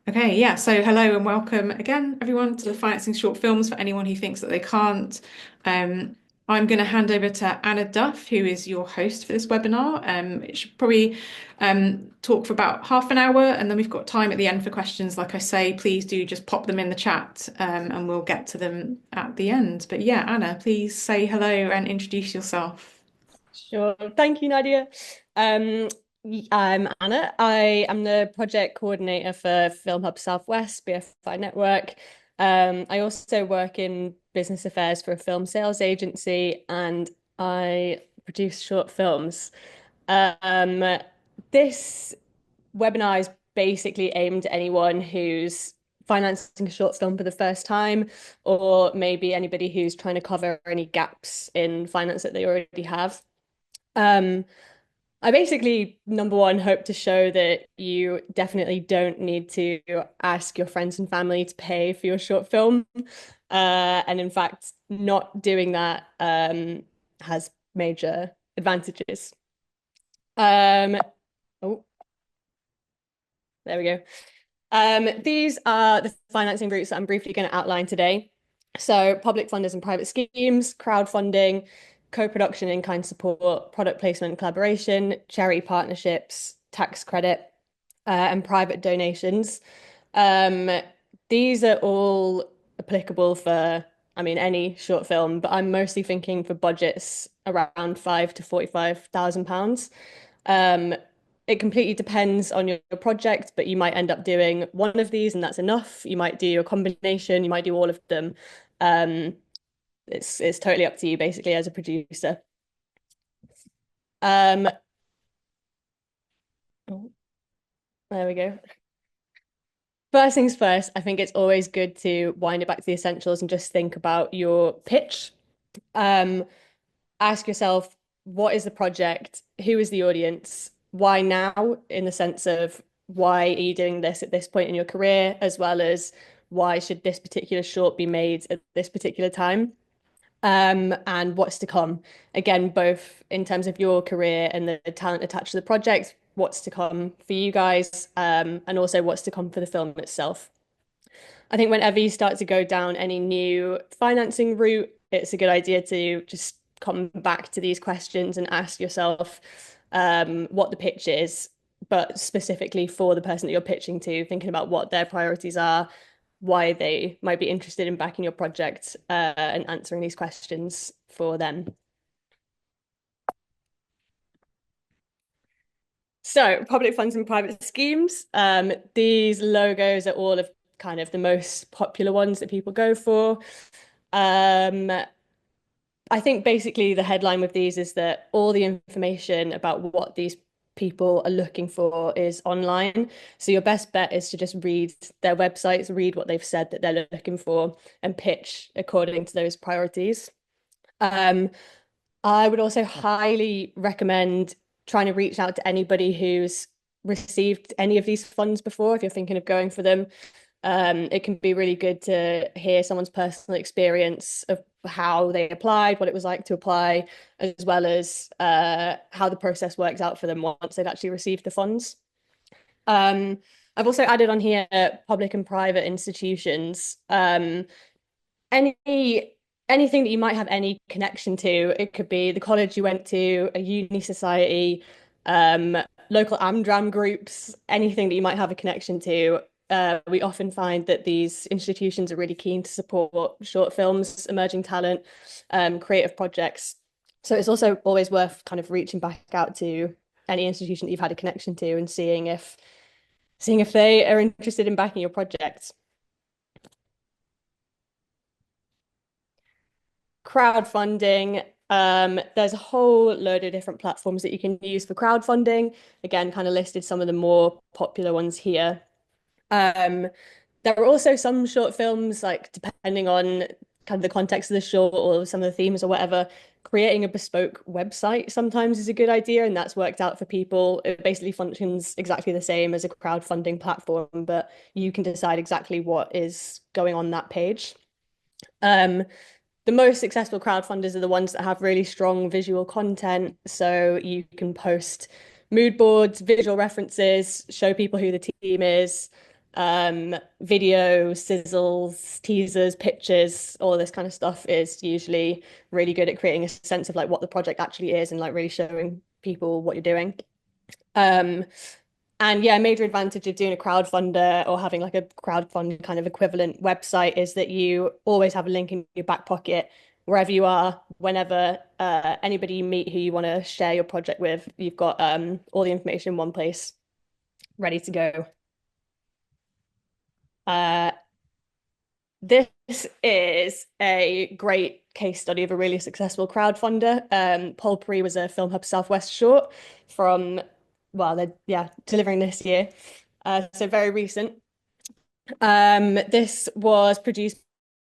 Okay, yeah. So hello and welcome again, everyone, to the Financing Short Films for anyone who thinks that they can't. Um, I'm going to hand over to Anna Duff, who is your host for this webinar. It should probably talk for about half an hour, and then we've got time at the end for questions. Like I say, please do just pop them in the chat, and we'll get to them at the end. But yeah, Anna, please say hello and introduce yourself. Sure. Thank you, Nadia. Um, I'm Anna. I am the project coordinator for Film Hub Southwest, BFI Network. I also work in business affairs for a film sales agency, and I produce short films. Um, this webinar is basically aimed at anyone who's financing a short film for the first time, or maybe anybody who's trying to cover any gaps in finance that they already have. Um, I basically, number one, hope to show that you definitely don't need to ask your friends and family to pay for your short film. And in fact, not doing that has major advantages. Um, oh, there we go. These are the financing routes that I'm briefly going to outline today. So, public funders and private schemes, crowdfunding, co-production in-kind support, product placement and collaboration, charity partnerships, tax credit, and private donations. Um, these are all applicable for, I mean, any short film, but I'm mostly thinking for budgets around five to £45,000. Um, it completely depends on your project, but you might end up doing one of these and that's enough. You might do a combination, you might do all of them. Um, it's totally up to you basically as a producer. Um, oh, there we go. First things first, I think it's always good to wind it back to the essentials and just think about your pitch. Um, Ask yourself, what is the project? Who is the audience? Why now, in the sense of why are you doing this at this point in your career, as well as why should this particular short be made at this particular time? And what's to come. Again, both in terms of your career and the talent attached to the project, what's to come for you guys, and also what's to come for the film itself. I think whenever you start to go down any new financing route, it's a good idea to just come back to these questions and ask yourself what the pitch is, but specifically for the person that you're pitching to, thinking about what their priorities are, why they might be interested in backing your project, and answering these questions for them. So, public funds and private schemes. These logos are all of kind of the most popular ones that people go for. Um, I think basically the headline with these is that all the information about what these people are looking for is online. So your best bet is to just read their websites, read what they've said that they're looking for, and pitch according to those priorities. Um, I would also highly recommend trying to reach out to anybody who's received any of these funds before if you're thinking of going for them. It can be really good to hear someone's personal experience of how they applied, what it was like to apply, as well as how the process works out for them once they've actually received the funds. Um, I've also added on here public and private institutions. Any anything that you might have any connection to. It could be the college you went to, a uni society, um, local Amdram groups, anything that you might have a connection to. We often find that these institutions are really keen to support short films, emerging talent, creative projects. So it's also always worth kind of reaching back out to any institution that you've had a connection to and seeing if they are interested in backing your project. Crowdfunding. There's a whole load of different platforms that you can use for crowdfunding. Again, kind of listed some of the more popular ones here. Um, there are also some short films, like depending on kind of the context of the short or some of the themes or whatever, creating a bespoke website sometimes is a good idea, and that's worked out for people. It basically functions exactly the same as a crowdfunding platform, but you can decide exactly what is going on that page. Um, the most successful crowdfunders are the ones that have really strong visual content. So you can post mood boards, visual references, show people who the team is. Video, sizzles, teasers, pictures, all this kind of stuff is usually really good at creating a sense of like what the project actually is and like really showing people what you're doing. Um, and yeah, a major advantage of doing a crowdfunder or having like a crowdfund kind of equivalent website is that you always have a link in your back pocket wherever you are, whenever anybody you meet who you want to share your project with, you've got all the information in one place ready to go. Uh, this is a great case study of a really successful crowdfunder. Polpery was a Film Hub Southwest short from, well, they're yeah, delivering this year. So very recent. This was produced by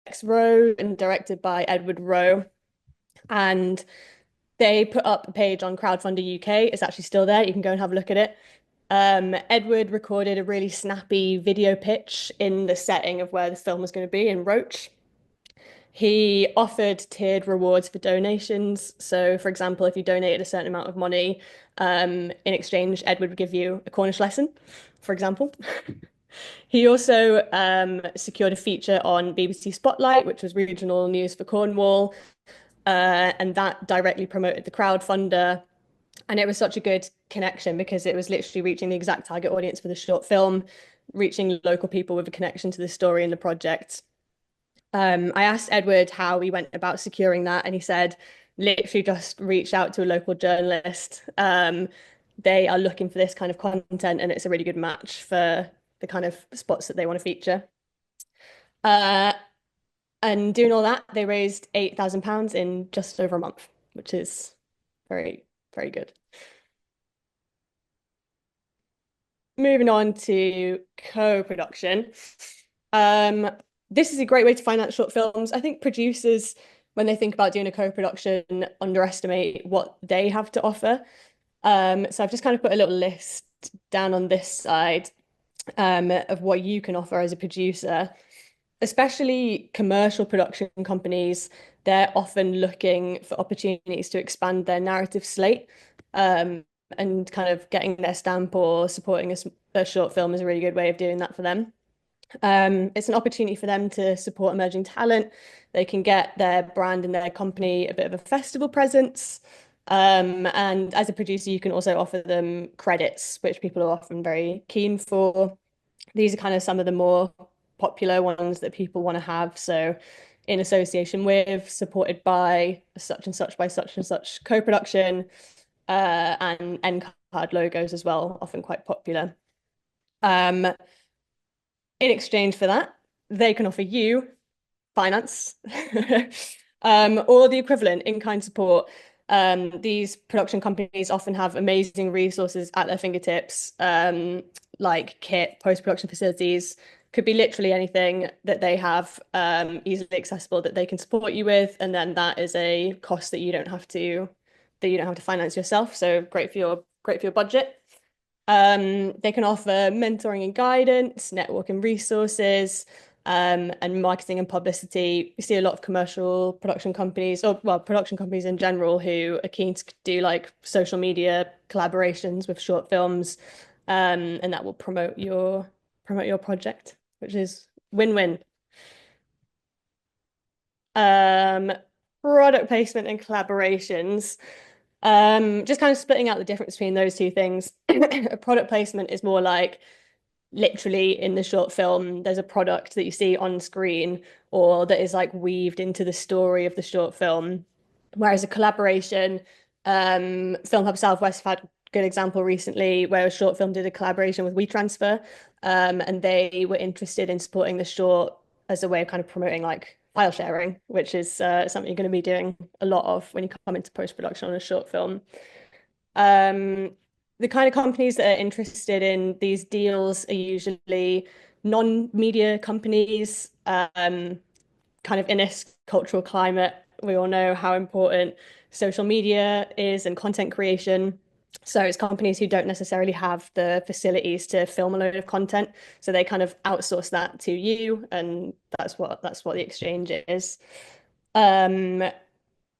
X Rowe and directed by Edward Rowe. And they put up a page on Crowdfunder UK. It's actually still there. You can go and have a look at it. Edward recorded a really snappy video pitch in the setting of where the film was going to be in Roach. He offered tiered rewards for donations. So, for example, if you donated a certain amount of money, in exchange, Edward would give you a Cornish lesson, for example. He also secured a feature on BBC Spotlight, which was regional news for Cornwall, and that directly promoted the crowdfunder. And it was such a good connection because it was literally reaching the exact target audience for the short film, reaching local people with a connection to the story and the project. I asked Edward how he went about securing that, and he said, literally just reach out to a local journalist. They are looking for this kind of content, and it's a really good match for the kind of spots that they want to feature. Uh, and doing all that, they raised £8,000 in just over a month, which is very, very good. Moving on to co-production. Um, this is a great way to finance short films. I think producers, when they think about doing a co-production, underestimate what they have to offer. So I've just kind of put a little list down on this side of what you can offer as a producer, especially commercial production companies. They're often looking for opportunities to expand their narrative slate. And kind of getting their stamp or supporting a short film is a really good way of doing that for them. It's an opportunity for them to support emerging talent. They can get their brand and their company a bit of a festival presence. And as a producer, you can also offer them credits, which people are often very keen for. These are kind of some of the more popular ones that people want to have. So, in association with, supported by such and such by such and such co-production, and end card logos as well, often quite popular. Um, in exchange for that, they can offer you finance, or the equivalent in-kind support. These production companies often have amazing resources at their fingertips, like kit, post-production facilities, could be literally anything that they have easily accessible that they can support you with, and then that is a cost that you don't have to finance yourself. So great for your budget. They can offer mentoring and guidance, networking resources, and marketing and publicity. We see a lot of commercial production companies, or well, production companies in general, who are keen to do like social media collaborations with short films, and that will promote your project, which is win-win. Um, Product placement and collaborations. Just kind of splitting out the difference between those two things. A product placement is more like literally in the short film, there's a product that you see on screen or that is like weaved into the story of the short film. Whereas a collaboration, Film Hub Southwest have had a good example recently where a short film did a collaboration with WeTransfer, and they were interested in supporting the short as a way of kind of promoting like file sharing, which is something you're going to be doing a lot of when you come into post-production on a short film. Um, the kind of companies that are interested in these deals are usually non-media companies, kind of in this cultural climate. We all know how important social media is and content creation. So it's companies who don't necessarily have the facilities to film a load of content. So they kind of outsource that to you, and that's what the exchange is. Um,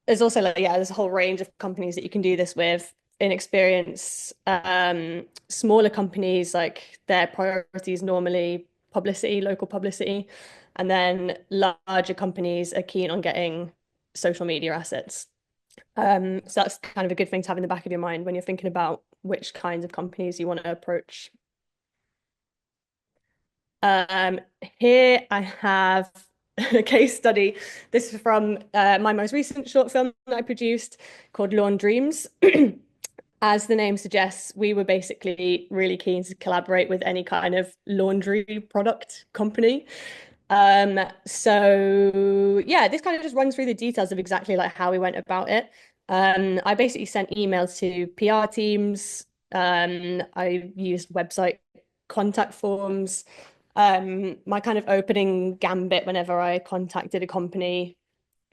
there's also like yeah, there's a whole range of companies that you can do this with. In experience, smaller companies like their priorities normally publicity, local publicity. And then larger companies are keen on getting social media assets. So that's kind of a good thing to have in the back of your mind when you're thinking about which kinds of companies you want to approach. Um, Here I have a case study. This is from my most recent short film that I produced called Lawn Dreams. As the name suggests, we were basically really keen to collaborate with any kind of laundry product company. So yeah, this kind of just runs through the details of exactly like how we went about it. I basically sent emails to PR teams. I used website contact forms. My kind of opening gambit whenever I contacted a company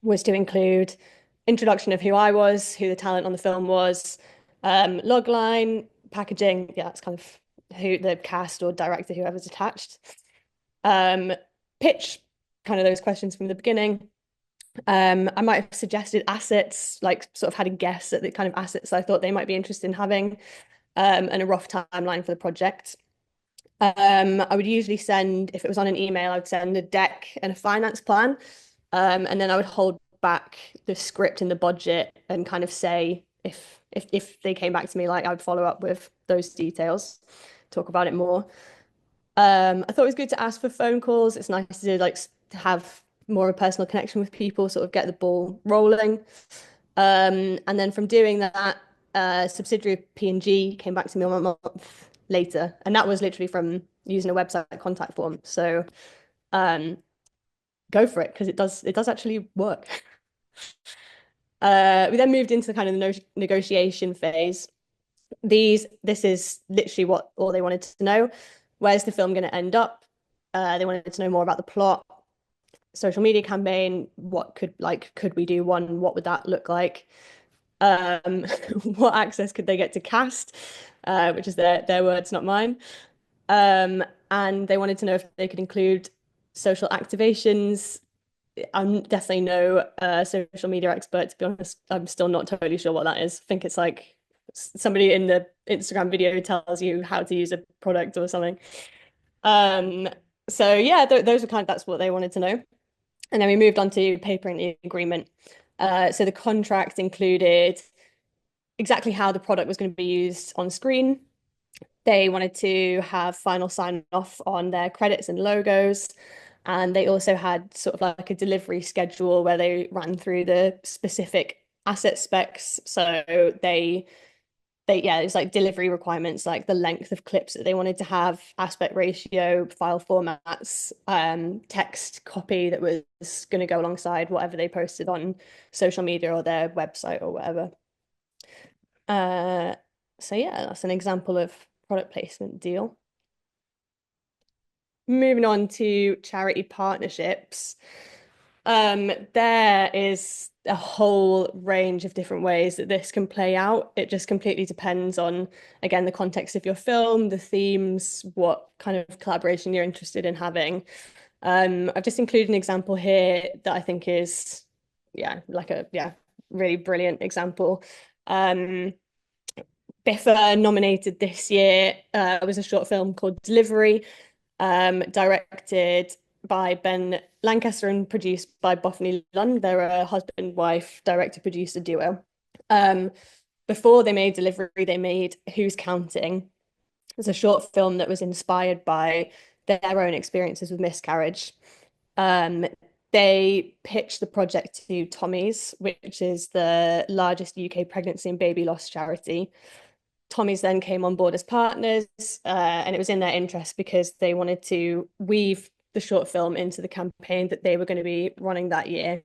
was to include introduction of who I was, who the talent on the film was, logline, packaging. Yeah, that's kind of who the cast or director, whoever's attached. Um, Pitch, kind of those questions from the beginning. I might have suggested assets, like sort of had a guess at the kind of assets I thought they might be interested in having, and a rough timeline for the project. I would usually send, if it was on an email, I would send a deck and a finance plan. And then I would hold back the script and the budget and kind of say if they came back to me, like I would follow up with those details, talk about it more. I thought it was good to ask for phone calls. It's nice to like to have more of a personal connection with people, sort of get the ball rolling. And then from doing that, subsidiary of P&G came back to me 1 month later, and that was literally from using a website contact form. So um, go for it because it does actually work. We then moved into kind of the negotiation phase. This is literally what all they wanted to know. Where's the film going to end up? They wanted to know more about the plot, social media campaign. What could we do one? What would that look like? What access could they get to cast? Which is their words, not mine. And they wanted to know if they could include social activations. I'm definitely no social media expert, to be honest. I'm still not totally sure what that is. I think it's like somebody in the Instagram video tells you how to use a product or something. Um, so yeah, those are kind of that's what they wanted to know. And then we moved on to papering the agreement. So the contract included exactly how the product was going to be used on screen. They wanted to have final sign off on their credits and logos. And they also had sort of like a delivery schedule where they ran through the specific asset specs. So yeah, it's like delivery requirements, like the length of clips that they wanted to have, aspect ratio, file formats, text copy that was going to go alongside whatever they posted on social media or their website or whatever. Uh, so yeah, that's an example of product placement deal. Moving on to charity partnerships. There is a whole range of different ways that this can play out. It just completely depends on, again, the context of your film, the themes, what kind of collaboration you're interested in having. I've just included an example here that I think is, yeah, like a really brilliant example. BFI nominated this year was a short film called Delivery, directed by Ben Lancaster and produced by Boffany Lund. They're a husband-wife director-producer duo. Before they made Delivery, they made Who's Counting. It's a short film that was inspired by their own experiences with miscarriage. Um, they pitched the project to Tommy's, which is the largest UK pregnancy and baby loss charity. Tommy's then came on board as partners, and it was in their interest because they wanted to weave the short film into the campaign that they were going to be running that year.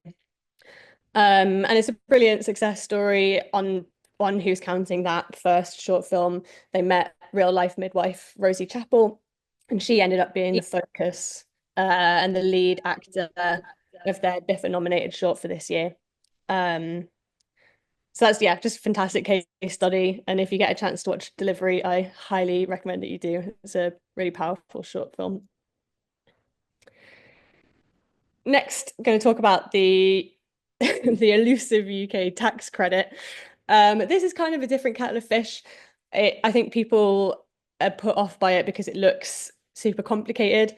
And it's a brilliant success story on Who's Counting. That first short film. They met real life midwife Rosie Chappell, and she ended up being the focus and the lead actor of their BFI nominated short for this year. So that's just a fantastic case study. And if you get a chance to watch Delivery, I highly recommend that you do. It's a really powerful short film. Next, I'm going to talk about the the elusive UK tax credit. This is kind of a different kettle of fish. I think people are put off by it because it looks super complicated.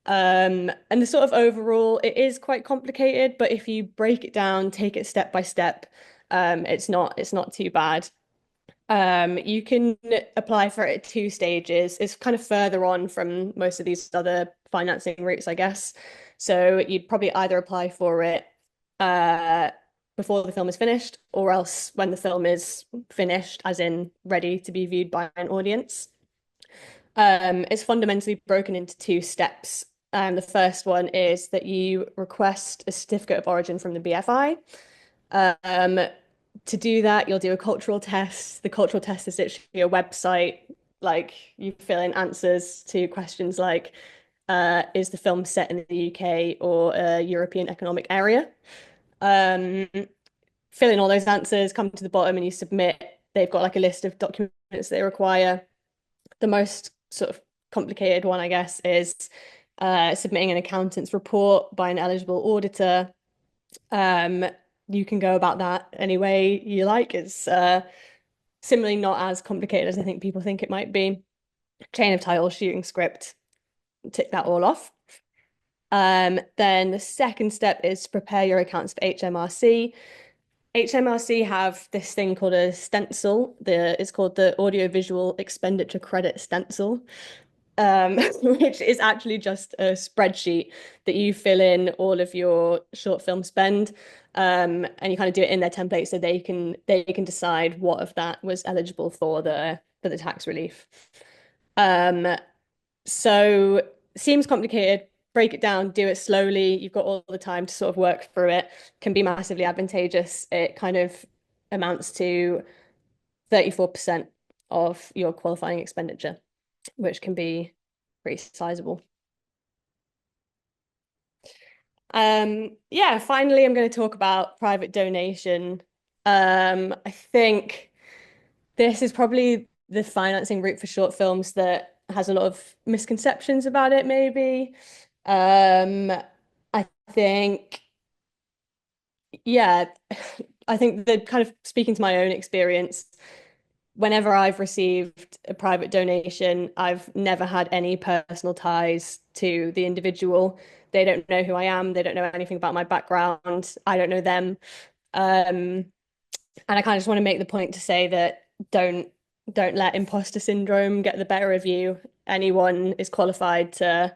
And the sort of overall, it is quite complicated, but if you break it down, take it step by step, it's not too bad. You can apply for it at two stages. It's kind of further on from most of these other financing routes, I guess. So you'd probably either apply for it uh, before the film is finished, or else when the film is finished, as in ready to be viewed by an audience. It's fundamentally broken into two steps. The first one is that you request a certificate of origin from the BFI. Um, to do that, you'll do a cultural test. The cultural test is literally a website, like you fill in answers to questions like, is the film set in the UK or a European Economic Area? Um, Fill in all those answers, come to the bottom and you submit. They've got like a list of documents they require. The most sort of complicated one, I guess, is submitting an accountant's report by an eligible auditor. Um, you can go about that any way you like. It's similarly not as complicated as I think people think it might be. Chain of title, shooting script, tick that all off. Then the second step is to prepare your accounts for HMRC. HMRC have this thing called a stencil. It's called the Audiovisual Expenditure Credit Stencil, which is actually just a spreadsheet that you fill in all of your short film spend, and you kind of do it in their template so they can decide what of that was eligible for the tax relief. Um, so seems complicated. Break it down, do it slowly. You've got all the time to sort of work through it. Can be massively advantageous. It kind of amounts to 34% of your qualifying expenditure, which can be pretty sizable. Yeah, finally, I'm going to talk about private donation. I think this is probably the financing route for short films that has a lot of misconceptions about it, maybe. Um, I think, yeah, I think that kind of speaking to my own experience, whenever I've received a private donation, I've never had any personal ties to the individual. They don't know who I am. They don't know anything about my background. I don't know them. Um, and I kind of just want to make the point to say that don't don't let imposter syndrome get the better of you. Anyone is qualified to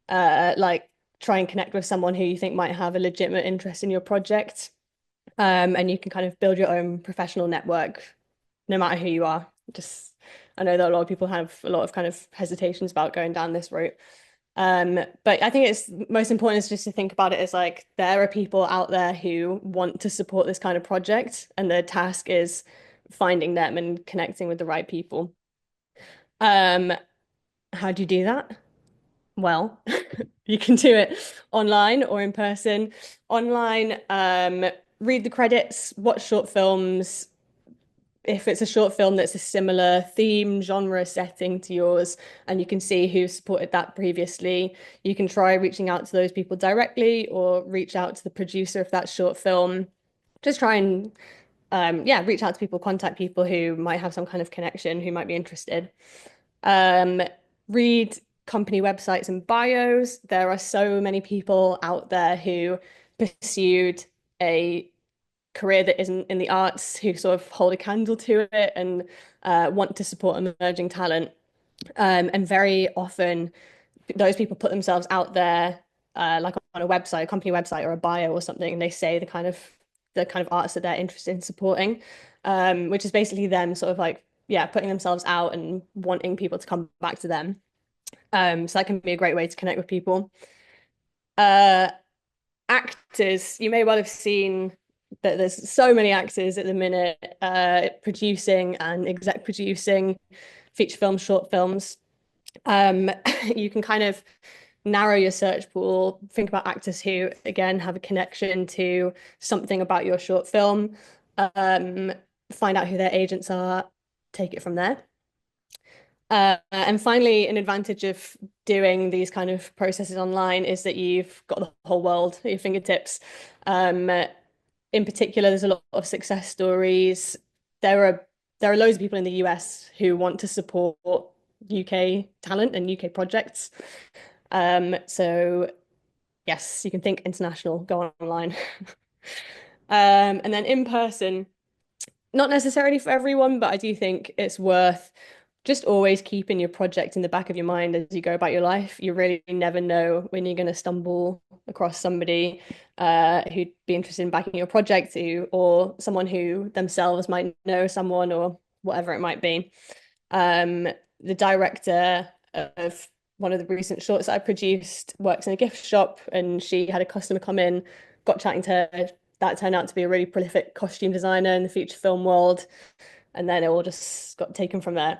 like try and connect with someone who you think might have a legitimate interest in your project. And you can kind of build your own professional network no matter who you are. Just I know that a lot of people have a lot of kind of hesitations about going down this route. But I think it's most important is just to think about it as like there are people out there who want to support this kind of project, and the task is finding them and connecting with the right people. Um, how do you do that? Well, you can do it online or in person. Online, read the credits, watch short films, if it's a short film that's a similar theme, genre, setting to yours, and you can see who supported that previously, you can try reaching out to those people directly or reach out to the producer of that short film. Just try and yeah, reach out to people, contact people who might have some kind of connection, who might be interested. Um, Read company websites and bios. There are so many people out there who pursued a career that isn't in the arts who sort of hold a candle to it and want to support emerging talent. And very often, those people put themselves out there, like on a website, a company website, or a bio or something, and they say the kind of arts that they're interested in supporting, which is basically them sort of like yeah, putting themselves out and wanting people to come back to them. So that can be a great way to connect with people. Uh, Actors, you may well have seen that there's so many actors at the minute producing and exec producing feature films, short films. Um, you can kind of narrow your search pool, think about actors who, again, have a connection to something about your short film, um, find out who their agents are, take it from there. And finally, an advantage of doing these kind of processes online is that you've got the whole world at your fingertips. Um, in particular, there's a lot of success stories. There are there are loads of people in the US who want to support UK talent and UK projects. So yes, you can think international, go online. And then in person, not necessarily for everyone, but I do think it's worth just always keeping your project in the back of your mind as you go about your life. You really never know when you're going to stumble across somebody who'd be interested in backing your project, or someone who themselves might know someone, or whatever it might be. Um, the director of one of the recent shorts that I produced works in a gift shop, and she had a customer come in, got chatting to her. That turned out to be a really prolific costume designer in the feature film world, and then it all just got taken from there.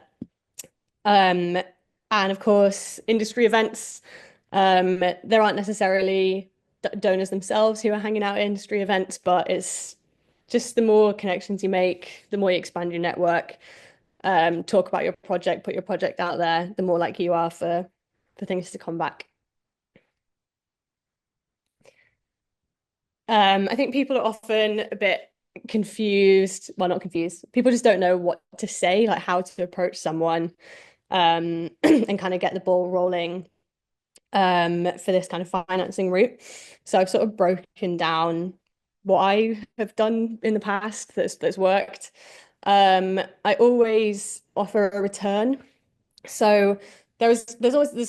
Um, and of course, industry events. There aren't necessarily donors themselves who are hanging out at industry events, but it's just the more connections you make, the more you expand your network, talk about your project, put your project out there, the more likely you are for things to come back. I think people are often a bit confused. Well, not confused. People just don't know what to say, like how to approach someone, and kind of get the ball rolling for this kind of financing route. So I've sort of broken down what I have done in the past that's worked. I always offer a return. So there's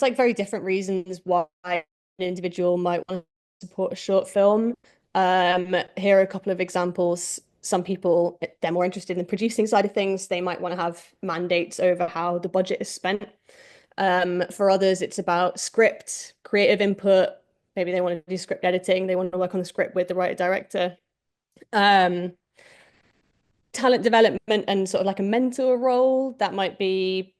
like very different reasons why an individual might want to support a short film. Here are a couple of examples. Some people, they're more interested in the producing side of things. They might want to have mandates over how the budget is spent. For others, it's about script, creative input. Maybe they want to do script editing. They want to work on the script with the writer director. Um, Talent development and sort of like a mentor role that might be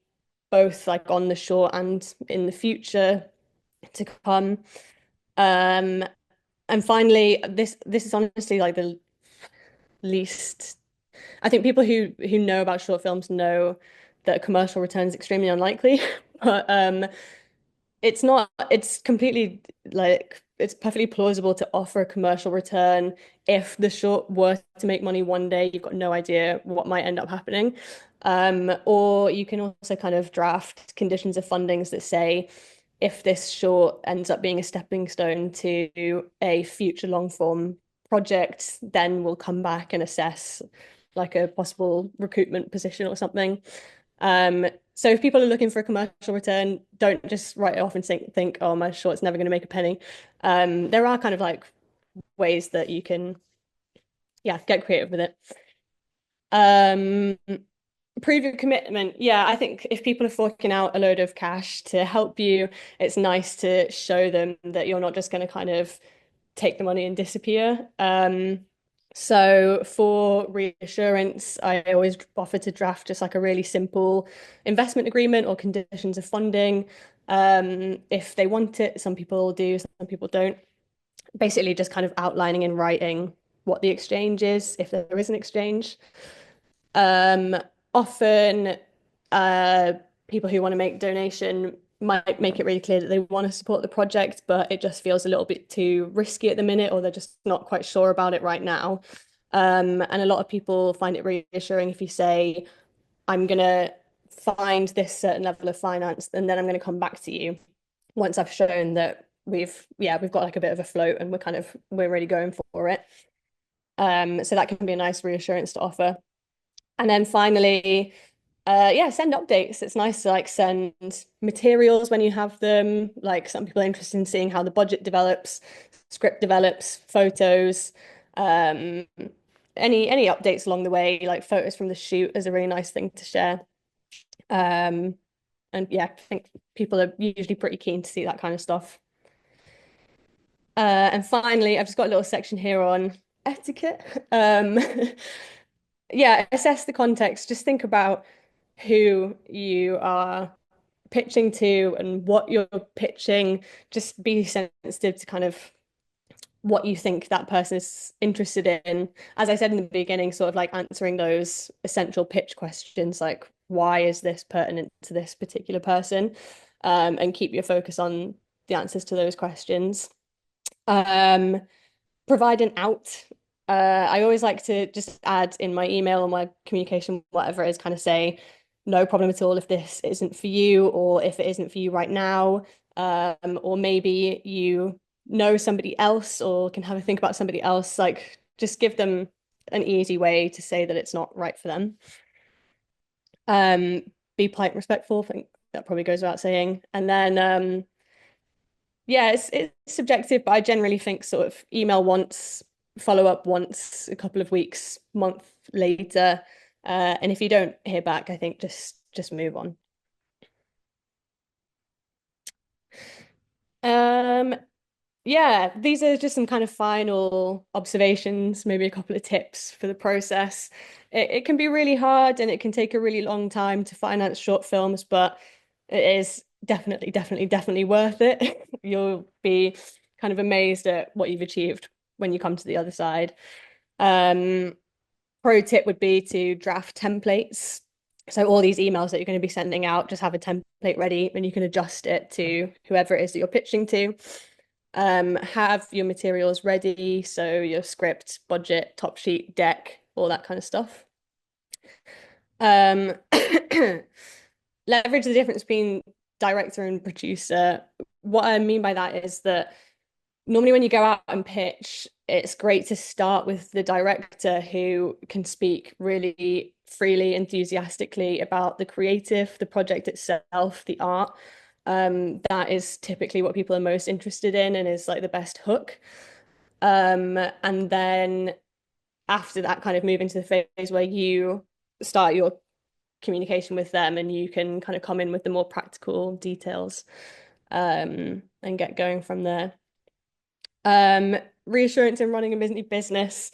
both like on the short and in the future to come. Um, and finally, this is honestly like the least. I think people who know about short films know that a commercial return is extremely unlikely, but it's not, it's completely like it's perfectly plausible to offer a commercial return if the short were to make money one day. You've got no idea what might end up happening. Or you can also kind of draft conditions of fundings that say if this short ends up being a stepping stone to a future long form project, then we'll come back and assess like a possible recoupment position or something. So if people are looking for a commercial return, don't just write it off and think, oh, my short's never going to make a penny. There are kind of like ways that you can, yeah, get creative with it. Um, Prove your commitment. Yeah, I think if people are forking out a load of cash to help you, it's nice to show them that you're not just going to kind of take the money and disappear. So for reassurance, I always offer to draft just like a really simple investment agreement or conditions of funding. If they want it, some people do, some people don't. Basically, just kind of outlining in writing what the exchange is, if there is an exchange. Um, Often, uh, people who want to make donation might make it really clear that they want to support the project, but it just feels a little bit too risky at the minute, or they're just not quite sure about it right now. And a lot of people find it reassuring if you say, I'm gonna find this certain level of finance, and then I'm gonna come back to you once I've shown that we've got like a bit of a float and we're really going for it. So that can be a nice reassurance to offer. And then finally, yeah, send updates. It's nice to like send materials when you have them. Like some people are interested in seeing how the budget develops, script develops, photos, um, any updates along the way, like photos from the shoot is a really nice thing to share. Um, and yeah, I think people are usually pretty keen to see that kind of stuff. And finally, I've just got a little section here on etiquette. Yeah, assess the context. Just think about who you are pitching to and what you're pitching. Just be sensitive to kind of what you think that person is interested in. As I said in the beginning, sort of like answering those essential pitch questions, like why is this pertinent to this particular person? And keep your focus on the answers to those questions. Um, Provide an out. I always like to just add in my email or my communication, whatever it is, kind of say, no problem at all if this isn't for you or if it isn't for you right now. Or maybe you know somebody else or can have a think about somebody else. Like just give them an easy way to say that it's not right for them. Um, be polite and respectful. I think that probably goes without saying. And then yeah, it's subjective, but I generally think sort of email once, follow up once, a couple of weeks, month later. And if you don't hear back, I think just move on. Um, yeah, these are just some kind of final observations, maybe a couple of tips for the process. It can be really hard and it can take a really long time to finance short films, but it is definitely worth it. You'll be kind of amazed at what you've achieved when you come to the other side. Um, Pro tip would be to draft templates. So all these emails that you're going to be sending out, just have a template ready and you can adjust it to whoever it is that you're pitching to. Have your materials ready, so your script, budget, top sheet, deck, all that kind of stuff. Um, Leverage the difference between director and producer. What I mean by that is that normally when you go out and pitch, it's great to start with the director who can speak really freely, enthusiastically about the creative, the project itself, the art. That is typically what people are most interested in and is like the best hook. And then after that, kind of move into the phase where you start your communication with them and you can kind of come in with the more practical details and get going from there. Um, Reassurance in running a business.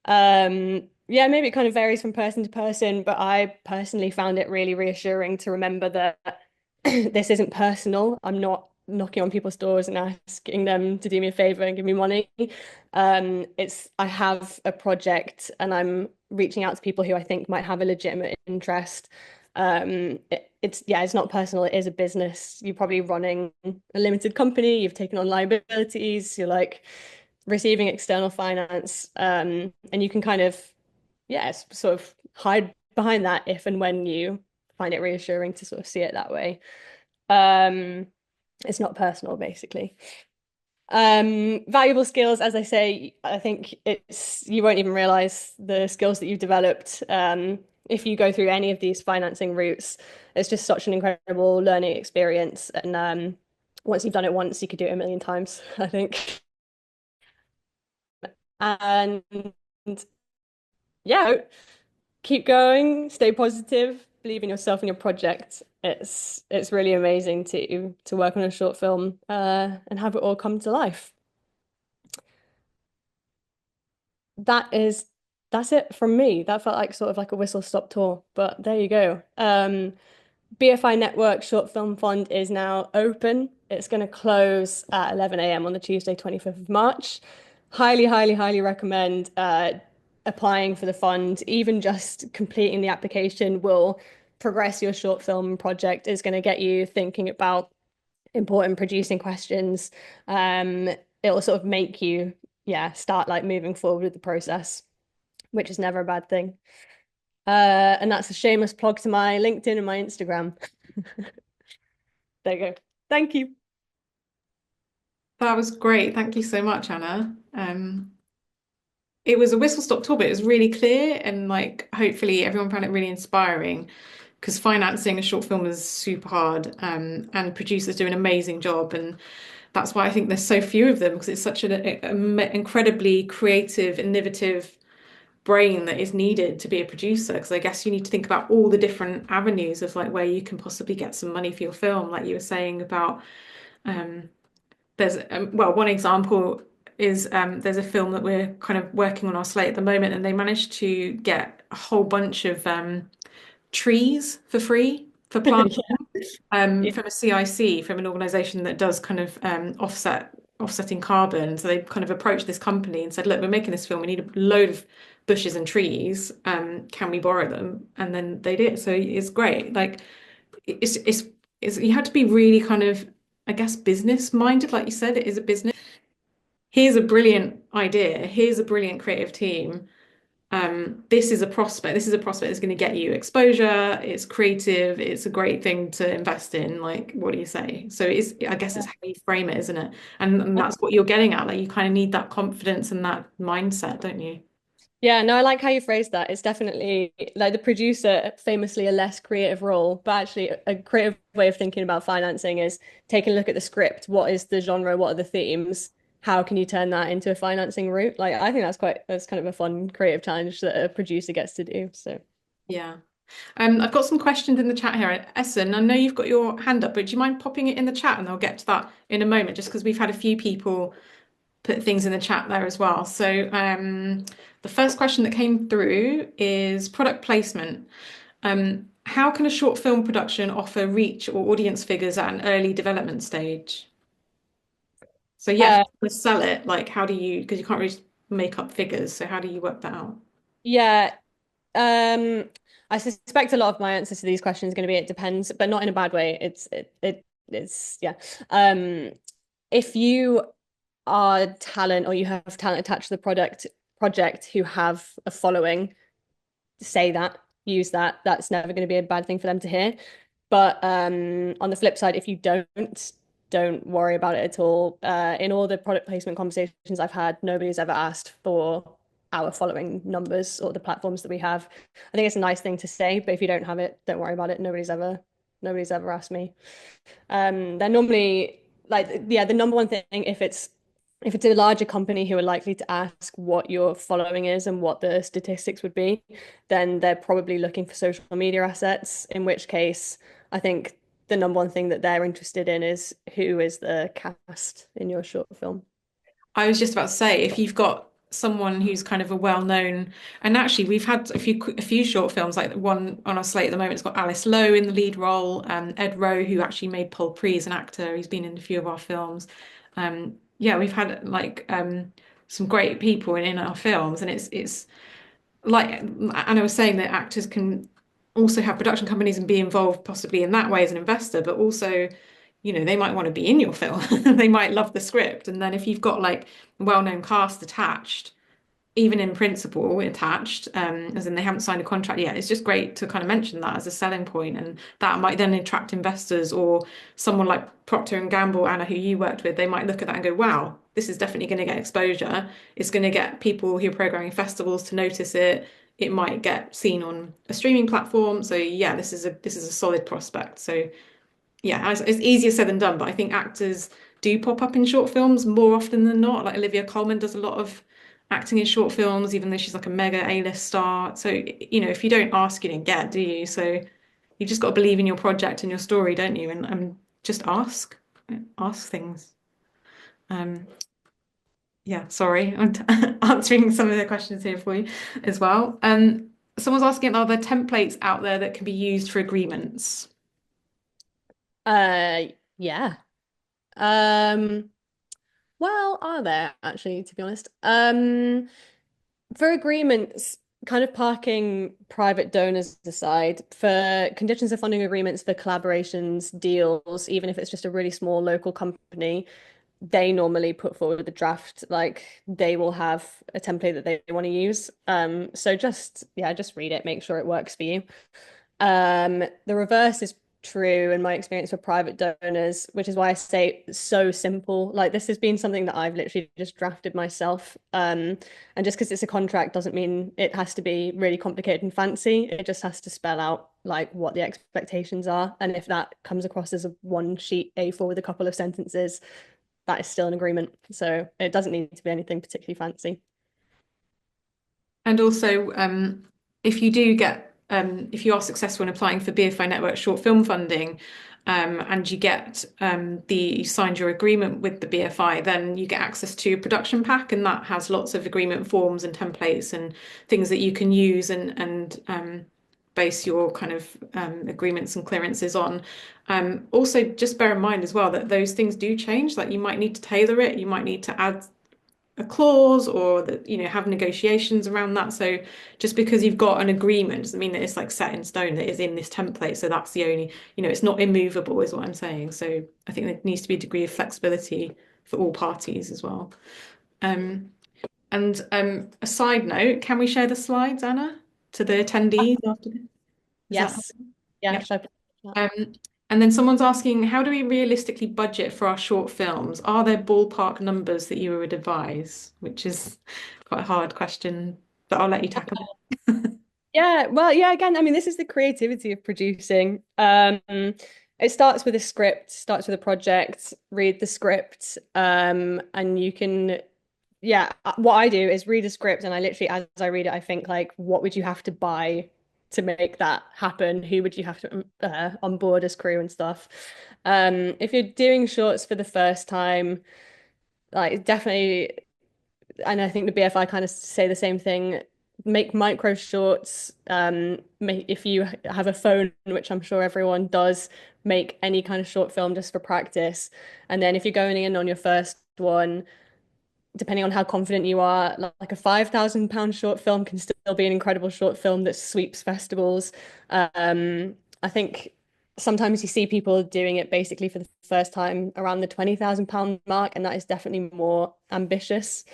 Yeah, maybe it kind of varies from person to person, but I personally found it really reassuring to remember that this isn't personal. I'm not knocking on people's doors and asking them to do me a favor and give me money. It's I have a project and I'm reaching out to people who I think might have a legitimate interest. It's yeah, it's not personal. It is a business. You're probably running a limited company. You've taken on liabilities. You're like receiving external finance, and you can kind of yeah, sort of hide behind that if and when you find it reassuring to sort of see it that way. Um, it's not personal, basically. Valuable skills, as I say, I think it's you won't even realize the skills that you've developed if you go through any of these financing routes. It's just such an incredible learning experience, and once you've done it once, you could do it a million times, I think. And yeah, keep going, stay positive, believe in yourself and your project. It's really amazing to work on a short film and have it all come to life. That is that's it from me. That felt like sort of like a whistle stop tour, but there you go. BFI Network Short Film Fund is now open. It's going to close at 11 a.m. on the Tuesday, 25th of March. Highly recommend applying for the fund. Even just completing the application will progress your short film project. Is going to get you thinking about important producing questions. It'll sort of make you, yeah, start like moving forward with the process, which is never a bad thing. And that's a shameless plug to my LinkedIn and my Instagram. There you go. Thank you. That was great. Thank you so much, Anna. It was a whistle-stop tour, but it was really clear and like hopefully everyone found it really inspiring because financing a short film is super hard, and producers do an amazing job, and that's why I think there's so few of them because it's such an incredibly creative, innovative brain that is needed to be a producer. Because I guess you need to think about all the different avenues of like where you can possibly get some money for your film, like you were saying about. Um, there's well, one example is there's a film that we're kind of working on our slate at the moment, and they managed to get a whole bunch of trees for free for planting Yeah. from a CIC, from an organization that does kind of offsetting carbon. So they kind of approached this company and said, look, we're making this film, we need a load of bushes and trees. Can we borrow them? And then they did. So it's great. Like it's you had to be really kind of, I guess, business minded, like you said, it is a business. Here's a brilliant idea, here's a brilliant creative team. This is a prospect. This is a prospect that's going to get you exposure. It's creative. It's a great thing to invest in. Like, what do you say? So it's, I guess it's how you frame it, isn't it? And that's what you're getting at. Like, you kind of need that confidence and that mindset, don't you? Yeah, no, I like how you phrased that. It's definitely like the producer, famously a less creative role, but actually a creative way of thinking about financing is taking a look at the script. What is the genre? What are the themes? How can you turn that into a financing route? Like, I think that's kind of a fun creative challenge that a producer gets to do. So, Yeah. I've got some questions in the chat here. Essen, I know you've got your hand up, but do you mind popping it in the chat and I'll get to that in a moment, just because we've had a few people put things in the chat there as well. So the first question that came through is product placement. How can a short film production offer reach or audience figures at an early development stage? So yeah, if uh, you want to sell it, like how do you, because you can't really make up figures, so how do you work that out? yeah, um, I suspect a lot of my answers to these questions is going to be it depends, but not in a bad way. It's yeah. Um, if you are talent or you have talent attached to the product project who have a following, say that, use that. That's never going to be a bad thing for them to hear. But on the flip side, if you don't worry about it at all. In all the product placement conversations I've had, nobody's ever asked for our following numbers or the platforms that we have. I think it's a nice thing to say, but if you don't have it, don't worry about it. Nobody's ever asked me. They're normally like, yeah, the number one thing, if it's a larger company who are likely to ask what your following is and what the statistics would be, then they're probably looking for social media assets, in which case I think the number one thing that they're interested in is who is the cast in your short film. I was just about to say, if you've got someone who's kind of a well-known, and actually we've had a few short films, like the one on our slate at the moment. It's got Alice Lowe in the lead role, Ed Rowe, who actually made Paul Pre as an actor. He's been in a few of our films. Yeah, we've had like some great people in our films, and it's like Anna was saying that actors can also have production companies and be involved possibly in that way as an investor, but also, they might want to be in your film. They might love the script. And then if you've got like a well-known cast attached, even in principle attached, as in they haven't signed a contract yet, it's just great to kind of mention that as a selling point, and that might then attract investors or someone like Procter and Gamble, Anna, who you worked with. They might look at that and go, "Wow, this is definitely going to get exposure. It's going to get people who are programming festivals to notice it. It might get seen on a streaming platform. So yeah, this is a solid prospect." So yeah, it's easier said than done, but I think actors do pop up in short films more often than not. Like Olivia Colman does a lot of acting in short films, even though she's like a mega A-list star. So, if you don't ask, you don't get, do you? So you just got to believe in your project and your story, don't you? And just ask things. Um, yeah, sorry, I'm answering some of the questions here for you as well. Someone's asking, are there templates out there that can be used for agreements? Uh, yeah. Um, well, are there actually, to be honest? For agreements, kind of parking private donors aside, for conditions of funding agreements for collaborations, deals, even if it's just a really small local company, they normally put forward the draft, like they will have a template that they want to use. So just read it, make sure it works for you. The reverse is true in my experience for private donors, which is why I say it's so simple. Like this has been something that I've literally just drafted myself. And just because it's a contract doesn't mean it has to be really complicated and fancy. It just has to spell out like what the expectations are. And if that comes across as a one sheet A4 with a couple of sentences, that is still an agreement. So it doesn't need to be anything particularly fancy. And also, if you are successful in applying for BFI Network short film funding, and you signed your agreement with the BFI, then you get access to a production pack, and that has lots of agreement forms and templates and things that you can use and base your kind of agreements and clearances on. Also, just bear in mind as well that those things do change. Like you might need to tailor it, you might need to add a clause or that have negotiations around that. So just because you've got an agreement doesn't mean that it's like set in stone that is in this template. So that's the only, it's not immovable is what I'm saying. So I think there needs to be a degree of flexibility for all parties as well. Um, And a side note, can we share the slides, Anna, to the attendees after this? Is that Yes. Yeah, yeah? should I put that? Um, and then someone's asking, how do we realistically budget for our short films? Are there ballpark numbers that you would advise? Which is quite a hard question, but I'll let you tackle it. Yeah, well, yeah, again, I mean, this is the creativity of producing. It starts with a script, starts with a project, read the script, and you can, yeah, what I do is read a script and I literally, as I read it, I think like, what would you have to buy to make that happen? Who would you have to onboard as crew and stuff? If you're doing shorts for the first time, like definitely and I think the BFI kind of say the same thing. Make micro shorts. If you have a phone, which I'm sure everyone does, make any kind of short film just for practice. And then if you're going in on your first one, depending on how confident you are, like a £5,000 short film can still be an incredible short film that sweeps festivals. I think sometimes you see people doing it basically for the first time around the £20,000 mark, and that is definitely more ambitious.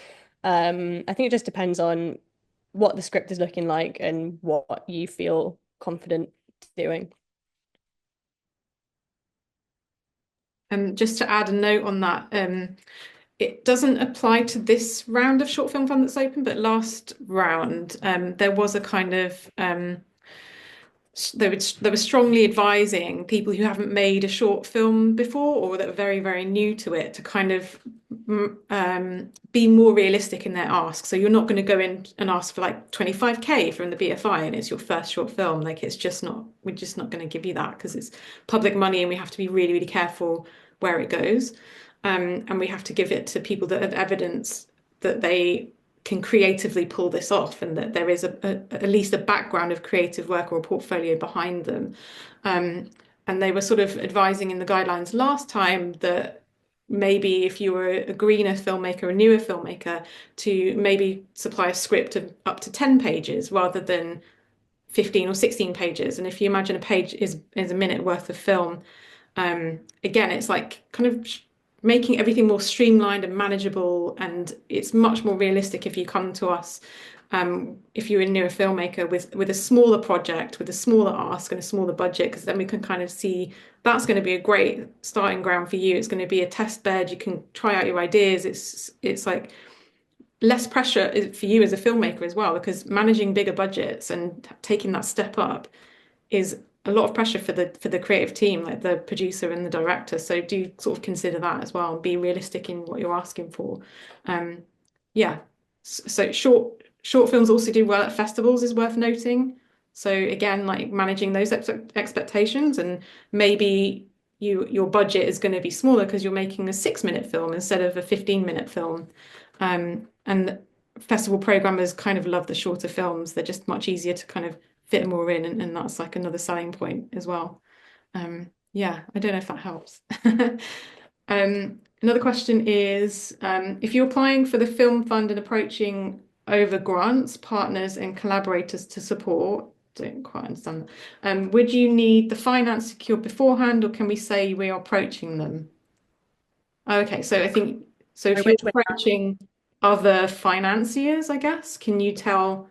I think it just depends on what the script is looking like and what you feel confident doing. Just to add a note on that, it doesn't apply to this round of short film fund that's open, but last round, there was a kind of they were strongly advising people who haven't made a short film before or that are very, very new to it to kind of be more realistic in their ask. So you're not going to go in and ask for like 25K from the BFI and it's your first short film. Like it's just not, we're just not going to give you that because it's public money and we have to be really, really careful where it goes. And we have to give it to people that have evidence that they can creatively pull this off and that there is at least a background of creative work or a portfolio behind them. And they were sort of advising in the guidelines last time that maybe if you were a greener filmmaker, a newer filmmaker, to maybe supply a script of up to 10 pages rather than 15 or 16 pages. And if you imagine a page is a minute worth of film, again, it's like kind of making everything more streamlined and manageable, and it's much more realistic if you come to us. If you're a newer filmmaker with a smaller project, with a smaller ask and a smaller budget, because then we can kind of see that's going to be a great starting ground for you. It's going to be a test bed. You can try out your ideas. It's like less pressure for you as a filmmaker as well, because managing bigger budgets and taking that step up is a lot of pressure for the creative team, like the producer and the director. So do sort of consider that as well and be realistic in what you're asking for. Um, yeah. So short films also do well at festivals is worth noting. So again, like managing those expectations and maybe your budget is going to be smaller because you're making a 6 minute film instead of a 15-minute film. And festival programmers kind of love the shorter films. They're just much easier to kind of fit more in, and that's like another selling point as well. Yeah, I don't know if that helps. Another question is if you're applying for the film fund and approaching over grants, partners, and collaborators to support, don't quite understand that. Would you need the finance secured beforehand, or can we say we are approaching them? Okay, so I think so. So If you're which way? approaching other financiers, I guess, can you tell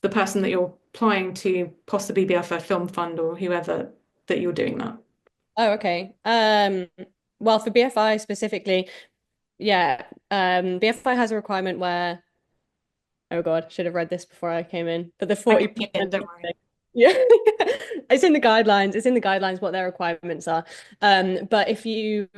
the person that you're applying to possibly be for a film fund or whoever that you're doing that? Oh, okay. Well, for BFI specifically, yeah, BFI has a requirement where, oh God, should have read this before I came in, but the I can ping 40%. it, don't worry. Yeah, it's in the guidelines. It's in the guidelines what their requirements are. But if you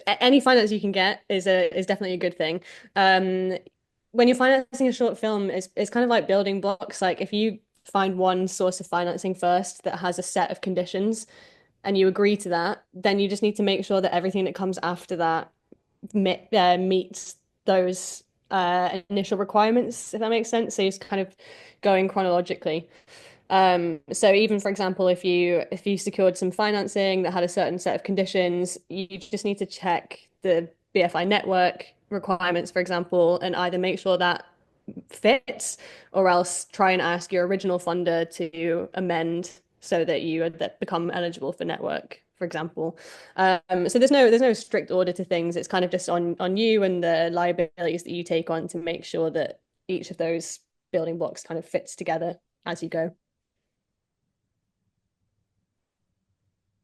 any finance you can get is definitely a good thing. When you're financing a short film, it's kind of like building blocks. Like if you find one source of financing first that has a set of conditions and you agree to that, then you just need to make sure that everything that comes after that meets those initial requirements, if that makes sense. So it's kind of going chronologically. So even for example, if you secured some financing that had a certain set of conditions, you just need to check the BFI network requirements, for example, and either make sure that fits or else try and ask your original funder to amend so that you that become eligible for network, for example. So there's no strict order to things. It's kind of just on you and the liabilities that you take on to make sure that each of those building blocks kind of fits together as you go.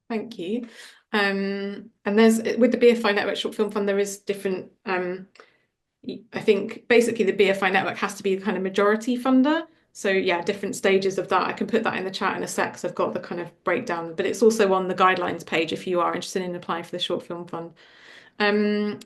Thank you. And there's with the BFI Network Short Film Fund, there is different. I think basically the BFI network has to be the kind of majority funder. So yeah, different stages of that. I can put that in the chat in a sec. So I've got the kind of breakdown, but it's also on the guidelines page if you are interested in applying for the short film fund. Um,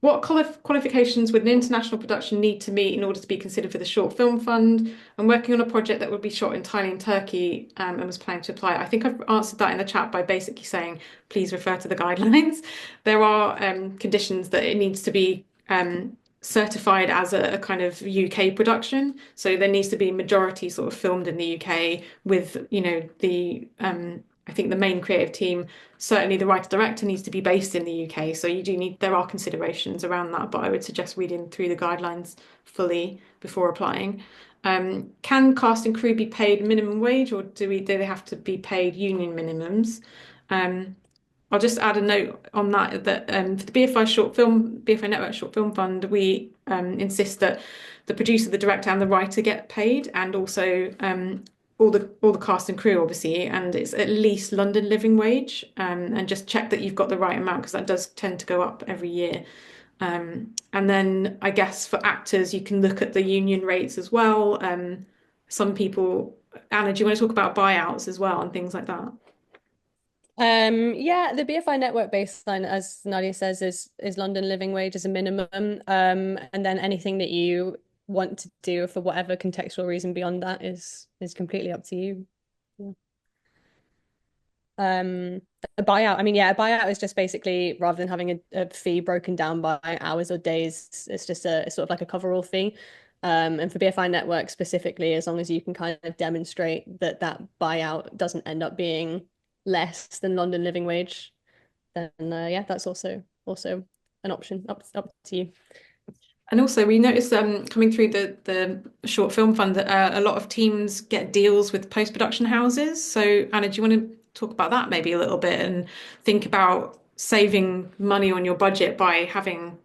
what qualifications would an international production need to meet in order to be considered for the Short Film Fund? I'm working on a project that would be shot entirely in Turkey and was planning to apply. I think I've answered that in the chat by basically saying, please refer to the guidelines. There are conditions that it needs to be certified as a kind of UK production. So there needs to be majority sort of filmed in the UK with, the I think the main creative team, certainly the writer director needs to be based in the UK. So there are considerations around that, but I would suggest reading through the guidelines fully before applying. Can cast and crew be paid minimum wage, or do they have to be paid union minimums? Um, I'll just add a note on that for the BFI Network Short Film Fund, we insist that the producer, the director, and the writer get paid, and also all the cast and crew, obviously, and it's at least London living wage, and just check that you've got the right amount because that does tend to go up every year. And then I guess for actors, you can look at the union rates as well. Some people, Anna, do you want to talk about buyouts as well and things like that? Yeah, the BFI network baseline, as Nadia says, is London living wage as a minimum. And then anything that you want to do for whatever contextual reason beyond that is completely up to you. Yeah. A buyout, I mean, yeah, a buyout is just basically rather than having a fee broken down by hours or days, it's just it's sort of like a coverall fee. And for BFI network specifically, as long as you can kind of demonstrate that that buyout doesn't end up being less than London living wage, then yeah, that's also an option up to you. And also, we noticed coming through the short film fund that a lot of teams get deals with post-production houses. So, Anna, do you want to talk about that maybe a little bit and think about saving money on your budget by having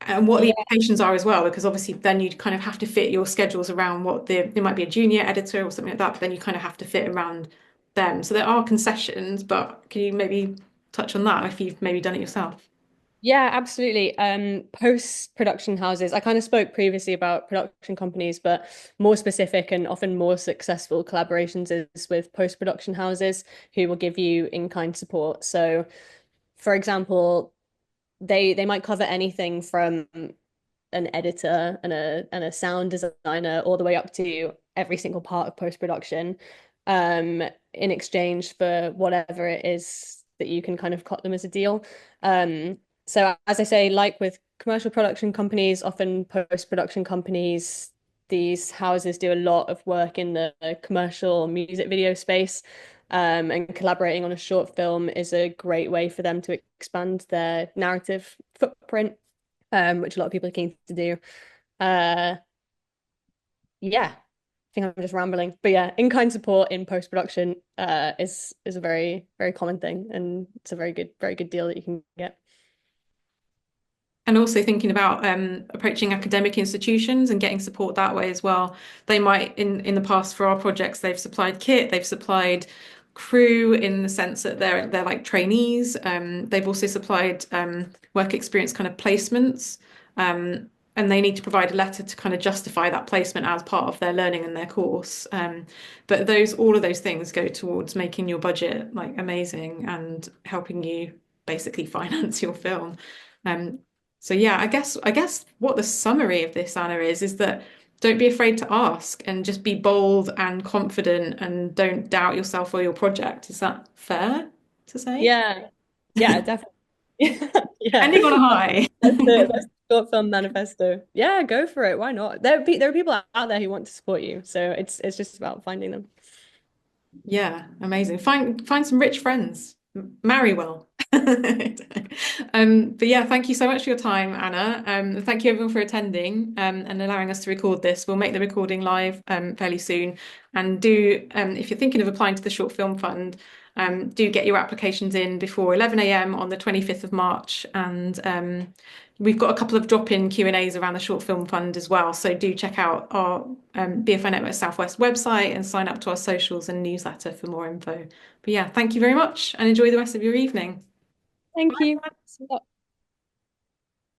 and what the Yeah, implications are as well? Because obviously, then you kind of have to fit your schedules around there might be a junior editor or something like that, but then you kind of have to fit around them. So there are concessions, but can you maybe touch on that if you've maybe done it yourself? yeah, absolutely. Post-production houses. I kind of spoke previously about production companies, but more specific and often more successful collaborations is with post-production houses who will give you in-kind support. So, for example, they might cover anything from an editor and a sound designer all the way up to every single part of post-production, in exchange for whatever it is that you can kind of cut them as a deal. So as I say, like with commercial production companies, often post-production companies, these houses do a lot of work in the commercial music video space. And collaborating on a short film is a great way for them to expand their narrative footprint, which a lot of people are keen to do. Uh, yeah, I think I'm just rambling, but yeah, in-kind support in post-production is a very very common thing, and it's a very good deal that you can get. And also thinking about approaching academic institutions and getting support that way as well. They might, in the past for our projects, they've supplied kit, they've supplied crew in the sense that they're like trainees. They've also supplied work experience kind of placements. And they need to provide a letter to kind of justify that placement as part of their learning and their course. But all of those things go towards making your budget like amazing and helping you basically finance your film. Um, so yeah, I guess what the summary of this, Anna, is that don't be afraid to ask and just be bold and confident and don't doubt yourself or your project. Is that fair to say? Yeah, yeah, definitely. Yeah, Ending on a high. that's the short film manifesto. Yeah, go for it. Why not? There are people out there who want to support you, so it's just about finding them. Yeah, amazing. Find some rich friends. Marry well. But yeah, thank you so much for your time, Anna. Thank you everyone for attending and allowing us to record this. We'll make the recording live fairly soon. And if you're thinking of applying to the Short Film Fund, Do get your applications in before 11 a.m. on the 25th of March. And we've got a couple of drop-in Q&As around the Short Film Fund as well. So do check out our BFI Network Southwest website and sign up to our socials and newsletter for more info. But yeah, thank you very much and enjoy the rest of your evening. Thank you.